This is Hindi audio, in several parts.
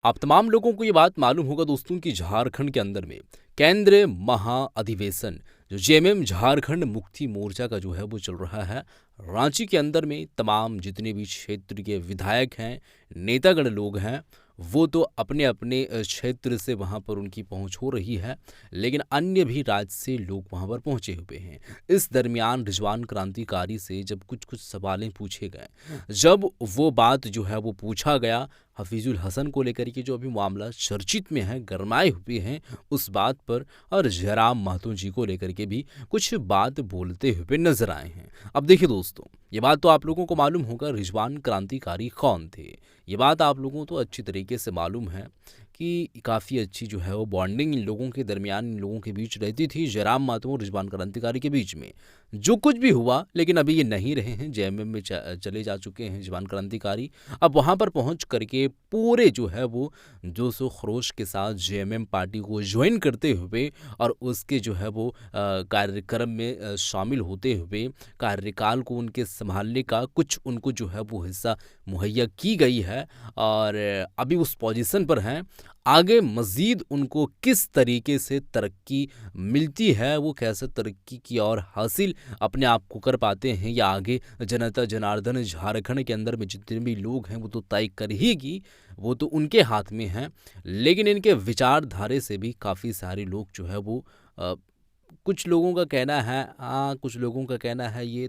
आप तमाम लोगों को ये बात मालूम होगा दोस्तों कि झारखंड के अंदर में केंद्रीय महाअधिवेशन जो जेएमएम झारखंड मुक्ति मोर्चा का जो है वो चल रहा है। रांची के अंदर में तमाम जितने भी क्षेत्र के विधायक हैं, नेतागण लोग हैं, वो तो अपने अपने क्षेत्र से वहाँ पर उनकी पहुँच हो रही है, लेकिन अन्य भी राज्य से लोग वहाँ पर पहुँचे हुए हैं। इस दरमियान रिजवान क्रांतिकारी से जब कुछ कुछ सवालें पूछे गए, जब वो बात जो है वो पूछा गया हफीजुल हसन को लेकर के, जो अभी मामला चर्चित में है, गरमाए हुए हैं उस बात पर, और जयराम महतो जी को लेकर के भी कुछ बात बोलते हुए नजर आए हैं। अब देखिए दोस्तों, ये बात तो आप लोगों को मालूम होगा रिजवान क्रांतिकारी कौन थे। ये बात आप लोगों को तो अच्छी तरीके से मालूम है कि काफ़ी अच्छी जो है वो बॉन्डिंग इन लोगों के दरमियान, इन लोगों के बीच रहती थी, जयराम महतो और रिजवान क्रांतिकारी के बीच में। जो कुछ भी हुआ, लेकिन अभी ये नहीं रहे हैं, जेएमएम में चले जा चुके हैं रिजवान क्रांतिकारी। अब वहाँ पर पहुँच करके पूरे जो है वो जोश व खरोश के साथ जेएमएम पार्टी को ज्वाइन करते हुए और उसके जो है वो कार्यक्रम में शामिल होते हुए कार्यकाल को उनके संभालने का कुछ उनको जो है वो हिस्सा मुहैया की गई है, और अभी उस पोजीशन पर हैं। आगे मज़ीद उनको किस तरीके से तरक्की मिलती है, वो कैसे तरक्की की और हासिल अपने आप को कर पाते हैं, या आगे जनता जनार्दन झारखंड के अंदर में जितने भी लोग हैं वो तो तय कर ही गी, वो तो उनके हाथ में है। लेकिन इनके विचारधारे से भी काफ़ी सारे लोग जो है वो कुछ लोगों का कहना है, हाँ कुछ लोगों का कहना है ये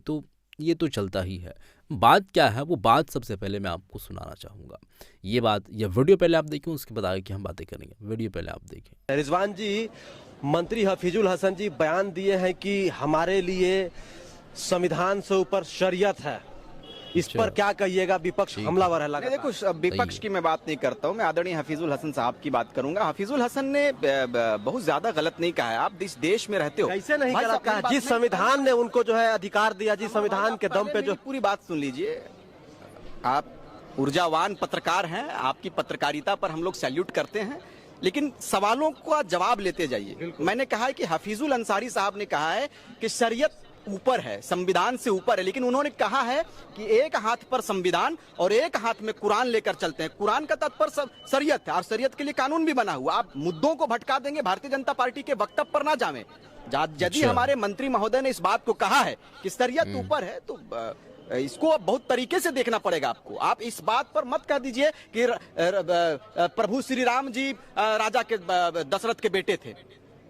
तो चलता ही है। बात क्या है, वो बात सबसे पहले मैं आपको सुनाना चाहूँगा। ये बात, या वीडियो पहले आप देखें, उसके बाद आगे की हम बातें करेंगे। वीडियो पहले आप देखें। रिजवान जी, मंत्री हफीजुल हसन जी बयान दिए हैं कि हमारे लिए संविधान से ऊपर शरीयत है। इस पर क्या कहिएगा? विपक्ष हमलावर है लगातार। देखो, विपक्ष की मैं बात नहीं करता हूं, मैं आदरणीय हफीजुल हसन साहब की बात करूंगा। हफीजुल हसन ने बहुत ज्यादा गलत नहीं कहा है। आप इस देश में रहते हो, कैसे नहीं गलत कहा? जिस संविधान ने उनको जो है अधिकार दिया, जिस संविधान के दम पे जो पूरी बात सुन लीजिए। आप ऊर्जावान पत्रकार हैं, आपकी पत्रकारिता पर हम लोग सैल्यूट करते हैं, लेकिन सवालों का जवाब लेते जाइए। मैंने कहा है कि हफीजुल अंसारी साहब ने कहा है कि शरीयत ऊपर है, संविधान से ऊपर है, लेकिन उन्होंने कहा है कि एक हाथ पर संविधान और एक हाथ में कुरान लेकर चलते हैं। कुरान का तात्पर्य शरीयत है, और शरीयत के लिए कानून भी बना हुआ। आप मुद्दों को भटका देंगे, भारतीय जनता पार्टी के वक्तव्य पर ना जावें। यदि हमारे मंत्री महोदय ने इस बात को कहा है कि शरीयत ऊपर है, तो इसको अब बहुत तरीके से देखना पड़ेगा आपको। आप इस बात पर मत कह दीजिए कि प्रभु श्री राम जी राजा के दशरथ के बेटे थे।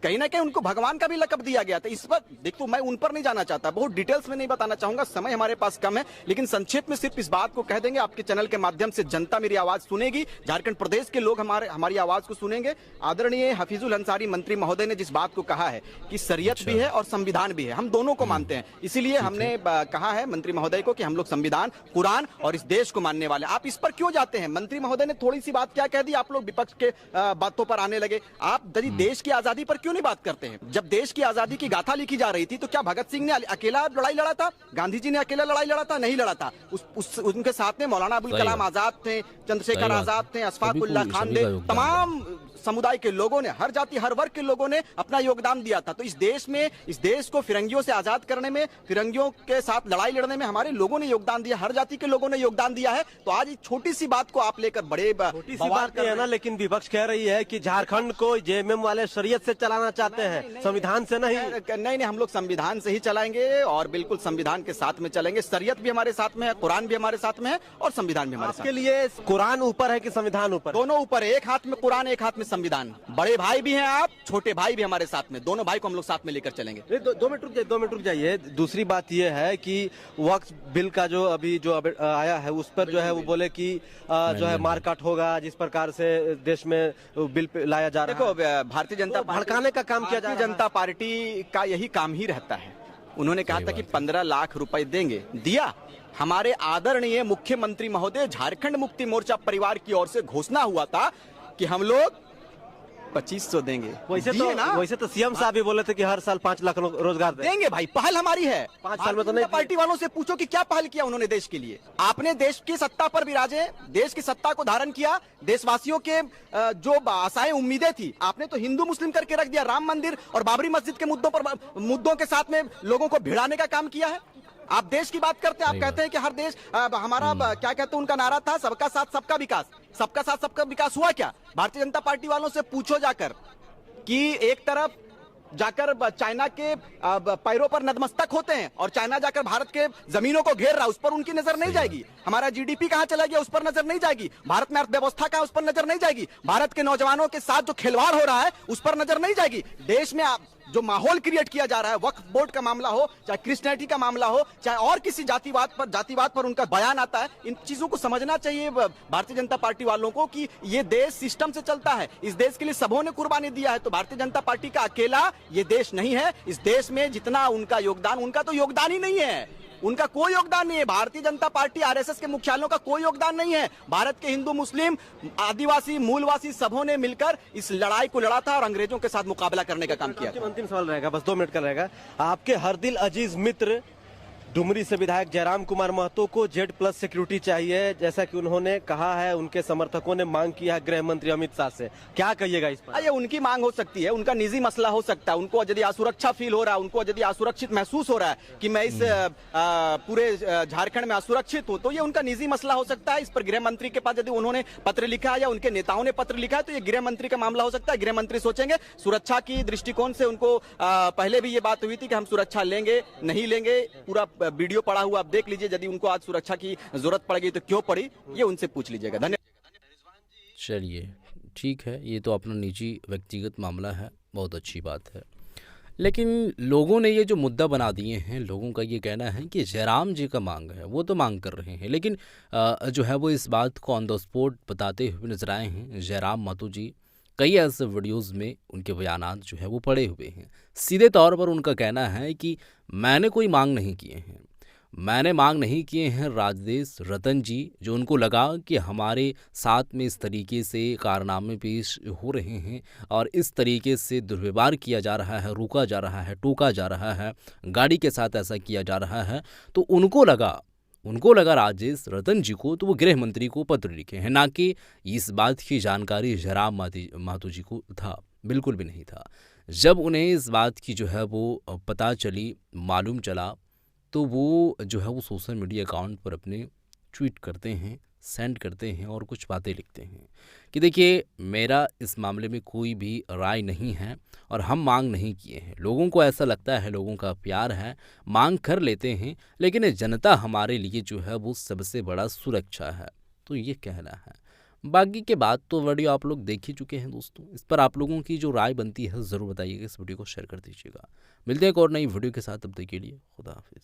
कहीं ना कहीं उनको भगवान का भी लक़ब दिया गया था। इस पर देखो, मैं उन पर नहीं जाना चाहता, बहुत डिटेल्स में नहीं बताना चाहूंगा, समय हमारे पास कम है, लेकिन संक्षेप में सिर्फ इस बात को कह देंगे। आपके चैनल के माध्यम से जनता मेरी आवाज सुनेगी, झारखंड प्रदेश के लोग हमारी आवाज को सुनेंगे। आदरणीय हफीजुल अंसारी मंत्री महोदय ने जिस बात को कहा है कि शरीयत भी है और संविधान भी है, हम दोनों को मानते हैं। इसीलिए हमने कहा है मंत्री महोदय को कि हम लोग संविधान, कुरान और इस देश को मानने वाले। आप इस पर क्यों जाते हैं? मंत्री महोदय ने थोड़ी सी बात क्या कह दी, आप लोग विपक्ष के बातों पर आने लगे। आप देश की आजादी पर क्यों नहीं बात करते हैं? जब देश की आजादी की गाथा लिखी जा रही थी, तो क्या भगत सिंह ने अकेला लड़ाई लड़ा था? गांधी जी ने अकेला लड़ाई लड़ा था? नहीं लड़ा था। उनके साथ में मौलाना अबुल कलाम आजाद थे, चंद्रशेखर आजाद थे, अशफाक उल्लाह खान थे, तमाम समुदाय के लोगों ने, हर जाति हर वर्ग के लोगों ने अपना योगदान दिया था। तो इस देश में, इस देश को फिरंगियों से आजाद करने में, फिरंगियों के साथ लड़ाई लड़ने में हमारे लोगों ने योगदान दिया, हर जाति के लोगों ने योगदान दिया है। तो आज इस छोटी सी बात को आप लेकर बड़े छोटी सी बात है ना, लेकिन विपक्ष कह रही है कि झारखंड को जेएमएम वाले शरीयत से चलाना चाहते हैं, संविधान से नहीं। नहीं, हम लोग संविधान से ही चलाएंगे और बिल्कुल संविधान के साथ में चलेंगे। शरीयत भी हमारे साथ में है, कुरान भी हमारे साथ में है और संविधान भी हमारे साथ। आपके लिए कुरान ऊपर है कि संविधान ऊपर? दोनों ऊपर है, एक हाथ में कुरान, एक हाथ में संविधान। बड़े भाई भी हैं आप, छोटे भाई भी हमारे साथ में, दोनों भाई को हम लोग साथ में लेकर चलेंगे। दो मिनट रुक जाइए। दूसरी बात यह है कि वक्फ बिल का जो अभी आया है, उस पर जो है वो बोले कि जो है मारकाट होगा, जिस प्रकार से देश में बिल लाया जा रहा है। देखो, भारतीय जनता भड़काने का काम किया जा रहा है। जनता पार्टी का यही काम ही रहता है। उन्होंने कहा था कि 15 लाख रुपए देंगे, दिया। हमारे आदरणीय मुख्यमंत्री महोदय, झारखंड मुक्ति मोर्चा परिवार की ओर से घोषणा हुआ था कि हम लोग 2500 देंगे। वैसे तो सीएम साहब भी बोले थे कि हर साल 5 लाख रोजगार देंगे। भाई, पहल हमारी है। 5 साल में तो नहीं। पार्टी वालों से पूछो कि क्या पहल किया उन्होंने देश के लिए। आपने देश की सत्ता पर विराजे, देश की सत्ता को धारण किया, देशवासियों के जो आशाएं उम्मीदें थी, आपने तो हिंदू मुस्लिम करके रख दिया। राम मंदिर और बाबरी मस्जिद के मुद्दों के साथ में लोगों को भिड़ाने का काम किया है। आप देश की बात करते हैं, आप कहते हैं कि हर देश हमारा, क्या कहते हैं उनका नारा था, सबका साथ सबका विकास। सबका साथ सबका विकास हुआ क्या? भारतीय जनता पार्टी वालों से पूछो जाकर कि एक तरफ जाकर चाइना के पैरों पर नतमस्तक होते हैं और चाइना जाकर भारत के जमीनों को घेर रहा है, उस पर उनकी नजर नहीं जाएगी। हमारा जीडीपी कहां चला गया, उस पर नजर नहीं जाएगी। भारत में अर्थव्यवस्था कहां, उस पर नजर नहीं जाएगी। भारत के नौजवानों के साथ जो खिलवाड़ हो रहा है, उस पर नजर नहीं जाएगी। देश में जो माहौल क्रिएट किया जा रहा है, वक्फ बोर्ड का मामला हो, चाहे क्रिश्चियनिटी का मामला हो, चाहे और किसी जातिवाद पर उनका बयान आता है, इन चीजों को समझना चाहिए भारतीय जनता पार्टी वालों को कि ये देश सिस्टम से चलता है। इस देश के लिए सबों ने कुर्बानी दिया है, तो भारतीय जनता पार्टी का अकेला ये देश नहीं है। इस देश में जितना उनका योगदान, उनका तो योगदान ही नहीं है, उनका कोई योगदान नहीं है। भारतीय जनता पार्टी आरएसएस के मुख्यालयों का कोई योगदान नहीं है। भारत के हिंदू, मुस्लिम, आदिवासी, मूलवासी सबों ने मिलकर इस लड़ाई को लड़ा था और अंग्रेजों के साथ मुकाबला करने का काम किया। अंतिम सवाल रहेगा, बस 2 मिनट का रहेगा। आपके हर दिल अजीज मित्र डुमरी से विधायक जयराम कुमार महतो को Z+ सिक्योरिटी चाहिए, जैसा कि उन्होंने कहा है। उनके समर्थकों ने मांग किया है गृह मंत्री अमित शाह से, क्या कहिएगा इस पर? ये उनकी मांग हो सकती है, उनका निजी मसला हो सकता है। उनको यदि असुरक्षा फील हो रहा है, उनको यदि असुरक्षित महसूस हो रहा है कि मैं इस पूरे झारखंड में असुरक्षित हूं, तो ये उनका निजी मसला हो सकता है। इस पर गृह मंत्री के पास यदि उन्होंने पत्र लिखा है या उनके नेताओं ने पत्र लिखा है, तो ये गृह मंत्री का मामला हो सकता है। गृह मंत्री सोचेंगे। सुरक्षा की दृष्टिकोण से उनको पहले भी ये बात हुई थी कि हम सुरक्षा लेंगे नहीं लेंगे, पूरा वीडियो पड़ा हुआ आप देख लीजिए। यदि उनको आज सुरक्षा की जरूरत पड़ेगी तो क्यों पड़ी, ये उनसे पूछ लीजिएगा। धन्यवाद। चलिए ठीक है, ये तो अपना निजी व्यक्तिगत मामला है, बहुत अच्छी बात है। लेकिन लोगों ने ये जो मुद्दा बना दिए हैं, लोगों का ये कहना है कि जयराम जी का मांग है, वो तो मांग कर रहे हैं, लेकिन जो है वो इस बात को ऑन द स्पॉट बताते हुए नजर आए हैं जयराम महतो जी। कई ऐसे वीडियोज़ में उनके बयानात जो है वो पड़े हुए हैं। सीधे तौर पर उनका कहना है कि मैंने कोई मांग नहीं किए हैं, मैंने मांग नहीं किए हैं राजेश रतन जी, जो उनको लगा कि हमारे साथ में इस तरीके से कारनामे पेश हो रहे हैं और इस तरीके से दुर्व्यवहार किया जा रहा है, रोका जा रहा है, टोका जा रहा है, गाड़ी के साथ ऐसा किया जा रहा है, तो उनको लगा राजेश रतन जी को, तो वो गृह मंत्री को पत्र लिखे हैं, ना कि इस बात की जानकारी जयराम महतो जी को था, बिल्कुल भी नहीं था। जब उन्हें इस बात की जो है वो पता चली, मालूम चला, तो वो जो है वो सोशल मीडिया अकाउंट पर अपने ट्वीट करते हैं, सेंड करते हैं और कुछ बातें लिखते हैं कि देखिए मेरा इस मामले में कोई भी राय नहीं है और हम मांग नहीं किए हैं। लोगों को ऐसा लगता है, लोगों का प्यार है, मांग कर लेते हैं, लेकिन जनता हमारे लिए जो है वो सबसे बड़ा सुरक्षा है, तो ये कहना है। बाकी के बात तो वीडियो आप लोग देख ही चुके हैं दोस्तों। इस पर आप लोगों की जो राय बनती है ज़रूर बताइएगा, इस वीडियो को शेयर कर दीजिएगा। मिलते हैं एक और नई वीडियो के साथ, तब तक के लिए खुदा हाफिज़।